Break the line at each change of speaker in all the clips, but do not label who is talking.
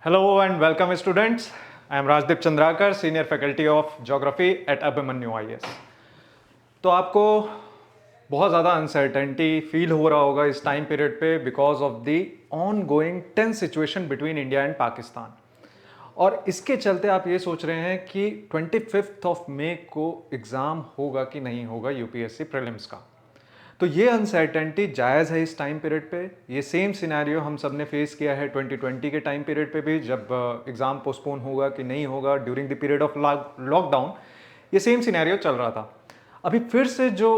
Hello and welcome students. I am Rajdeep Chandrakar, Senior Faculty of Geography at Abhimanyu IAS. तो आपको बहुत ज़्यादा uncertainty feel हो रहा होगा इस टाइम पीरियड पे because of the ongoing tense situation between India and Pakistan. और इसके चलते आप ये सोच रहे हैं कि 25 ऑफ मई को एग्ज़ाम होगा कि नहीं होगा यूपीएससी प्रीलिम्स का। तो ये अनसर्टेनिटी जायज़ है इस टाइम पीरियड पे। ये सेम सिनेरियो हम सब ने फेस किया है 2020 के टाइम पीरियड पे भी, जब एग्ज़ाम पोस्टपोन होगा कि नहीं होगा during the period of lockdown. ये सेम सिनेरियो चल रहा था। अभी फिर से जो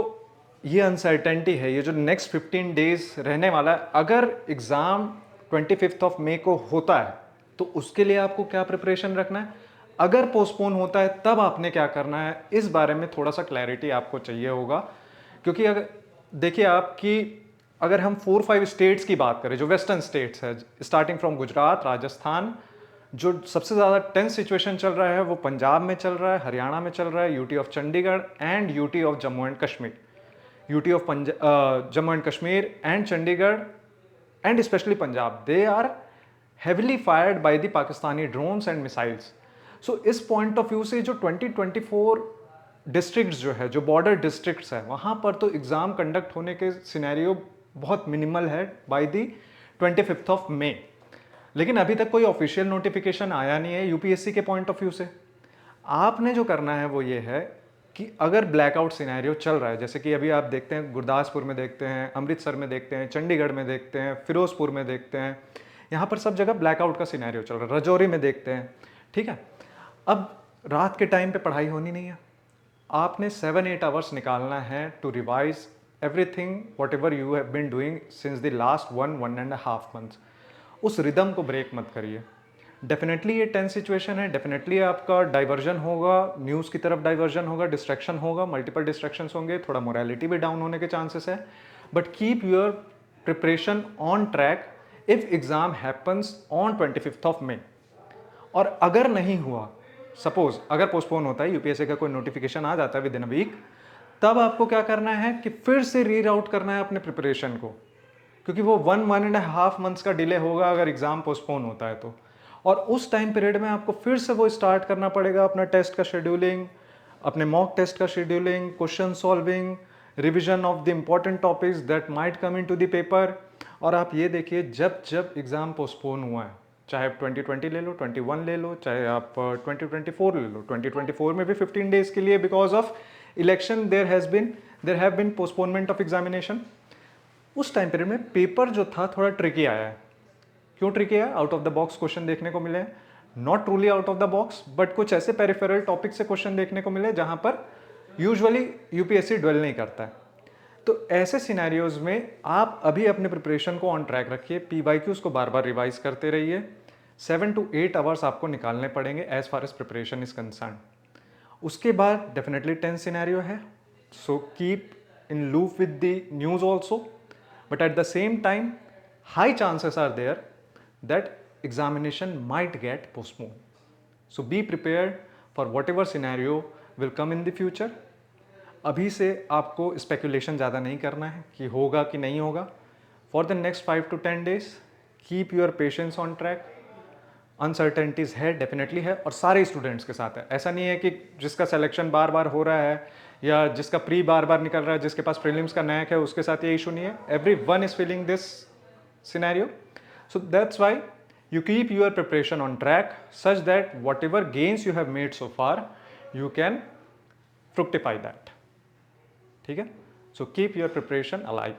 ये अनसर्टेनिटी है, ये जो नेक्स्ट 15 डेज रहने वाला है, अगर एग्ज़ाम 25 ऑफ मई को होता है तो उसके लिए आपको क्या प्रिपरेशन रखना है, अगर पोस्टपोन होता है तब आपने क्या करना है, इस बारे में थोड़ा सा क्लैरिटी आपको चाहिए होगा। क्योंकि अगर देखिए आपकी, अगर हम 4-5 स्टेट्स की बात करें जो वेस्टर्न स्टेट्स है, स्टार्टिंग फ्रॉम गुजरात, राजस्थान, जो सबसे ज़्यादा टेंस सिचुएशन चल रहा है वो पंजाब में चल रहा है, हरियाणा में चल रहा है, UT of Chandigarh and UT of Jammu and Kashmir, UT of Jammu and Kashmir and Chandigarh and specially Punjab, they are heavily fired by the Pakistani drones and missiles. So इस पॉइंट ऑफ व्यू से जो 2024 डिस्ट्रिक्ट्स जो है, जो बॉर्डर डिस्ट्रिक्ट्स है, वहाँ पर तो एग्ज़ाम कंडक्ट होने के सिनेरियो बहुत मिनिमल है बाय दी 25 ऑफ मई। लेकिन अभी तक कोई ऑफिशियल नोटिफिकेशन आया नहीं है यूपीएससी के पॉइंट ऑफ व्यू से। आपने जो करना है वो ये है कि अगर ब्लैकआउट सिनेरियो चल रहा है, जैसे कि अभी आप देखते हैं गुरदासपुर में देखते हैं, अमृतसर में देखते हैं, चंडीगढ़ में देखते हैं, फिरोजपुर में देखते हैं, यहाँ पर सब जगह ब्लैकआउट का सिनेरियो चल रहा है, रजौरी में देखते हैं, ठीक है। अब रात के टाइम पे पढ़ाई होनी नहीं है, आपने 7-8 आवर्स निकालना है to revise everything whatever you have been doing since the last 1.5 months. उस रिदम को ब्रेक मत करिए। डेफिनेटली ये टेंस सिचुएशन है, डेफिनेटली आपका डाइवर्जन होगा, न्यूज़ की तरफ डाइवर्जन होगा, डिस्ट्रैक्शन होगा, मल्टीपल डिस्ट्रैक्शंस होंगे, थोड़ा मोरालिटी भी डाउन होने के चांसेस है, but keep your preparation on track if exam happens on 25 of May. और अगर नहीं हुआ, सपोज अगर पोस्टपोन होता है, यूपीएससी का कोई नोटिफिकेशन आ जाता है विद इन अ वीक, तब आपको क्या करना है कि फिर से रीराउट करना है अपने प्रिपरेशन को, क्योंकि वो 1.5 मंथ्स का डिले होगा अगर एग्जाम पोस्टपोन होता है तो। और उस टाइम पीरियड में आपको फिर से वो स्टार्ट करना पड़ेगा अपना टेस्ट का शेड्यूलिंग, अपने मॉक टेस्ट का scheduling, question solving, revision of the important topics that might come into the paper. और आप ये देखिए, जब जब एग्ज़ाम पोस्टपोन हुआ है, चाहे आप 2020 ले लो, 21 ले लो, चाहे आप 2024 ले लो, 2024 में भी 15 डेज के लिए because of election there have been postponement of examination. उस टाइम पीरियड में पेपर जो था थोड़ा ट्रिकी आया है। क्यों ट्रिकी है? Out of the box question देखने को मिले हैं, not truly out of the box, but कुछ ऐसे पेरिफेरल टॉपिक से क्वेश्चन देखने को मिले जहां पर यूजुअली यूपीएससी ड्वेल नहीं करता है। तो ऐसे सिनेरियोज में आप अभी अपने प्रिपरेशन को ऑन ट्रैक रखिए, पीवाईक्यूज को बार बार रिवाइज करते रहिए। 7 to 8 आवर्स आपको निकालने पड़ेंगे as far as preparation is concern. उसके बाद डेफिनेटली टेंस सिनेरियो है, so keep in loop with the news also, but at the same time high chances are there that examination might get postponed. So be prepared for whatever scenario will come in the future. अभी से आपको speculation ज़्यादा नहीं करना है कि होगा कि नहीं होगा। For the next 5 to 10 days keep your patience on track. Uncertainties है, डेफिनेटली है, और सारे स्टूडेंट्स के साथ है। ऐसा नहीं है कि जिसका सिलेक्शन बार बार हो रहा है या जिसका प्री बार बार निकल रहा है, जिसके पास प्रीलिम्स का नैक है, उसके साथ ये इशू नहीं है। Every one is feeling this scenario. So that's why you keep your preparation on track such that whatever gains you have made so far, you can fructify that. ठीक है? So keep your preparation alive.